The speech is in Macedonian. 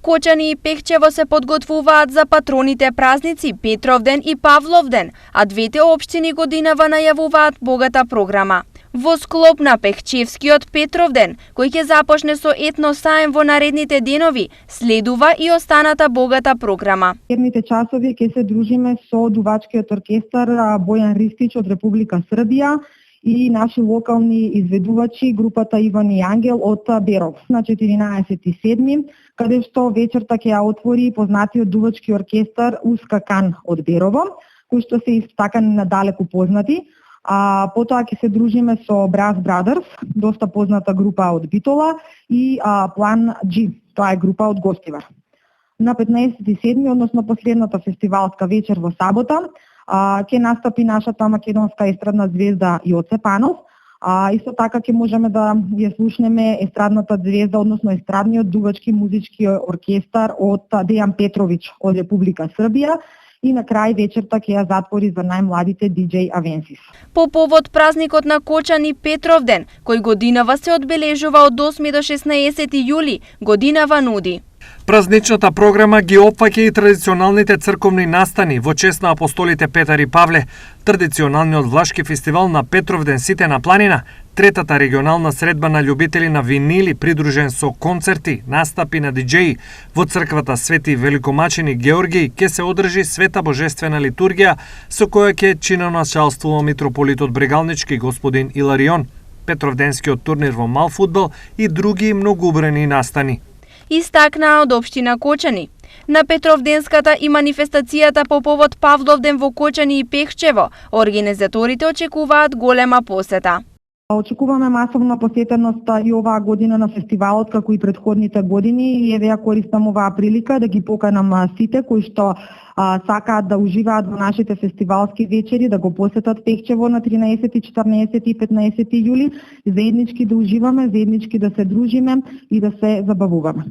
Кочани и Пехчево се подготвуваат за патроните празници Петровден и Павловден, а двете општини годинава најавуваат богата програма. Во склоп на Пехчевскиот Петровден, кој ќе започне со етно саем во наредните денови, следува и останата богата програма. Едните часови ќе се дружиме со дувачкиот оркестар Бојан Ристич од Република Србија и наши локални изведувачи, групата Иван и Ангел од Беров на 14.7, каде што вечерта ќе ја отвори познатиот дувачки оркестар Уска Кан од Берово, кои што се истакани надалеку познати. Потоа ќе се дружиме со Brass Brothers, доста позната група од Битола, и План G, тоа е група од Гостивар. На 15.7, односно последната фестивалска вечер во сабота, ќе настапи нашата македонска естрадна звезда Јоце Панов. Исто така ќе можеме да ја слушнеме естрадната звезда, односно естрадниот дувачки музички оркестар од Дејан Петрович од Република Србија. И на крај вечерта ќе ја затвори за најмладите диџеј Авенсис. По повод празникот на Кочани Петровден, кој годинава се одбележува од 8 до 16 јули, годинава нуди. Празничната програма ги опфаќа и традиционалните црковни настани во чест на апостолите Петар и Павле, традиционалниот влашки фестивал на Петровден Сите на планина, третата регионална средба на љубители на винили придружен со концерти, настапи на диџеи во црквата Свети Великомачени Георгиј ќе се одржи света божествена литургија со која ќе чиноначалствува митрополитот Брегалнички господин Иларион, Петровденскиот турнир во мал фудбал и други многоубрани настани. Истакнаа од општина Кочани. На Петровденската и манифестацијата по повод Павловден во Кочани и Пехчево, организаторите очекуваат голема посета. Очекуваме масовна посетеност и оваа година на фестивалот како и претходните години и еве ја користам оваа прилика да ги поканам сите кои што сакаат да уживаат во нашите фестивалски вечери, да го посетат Пехчево на 13, 14 и 15 јули, заеднички да уживаме, заеднички да се дружиме и да се забавуваме.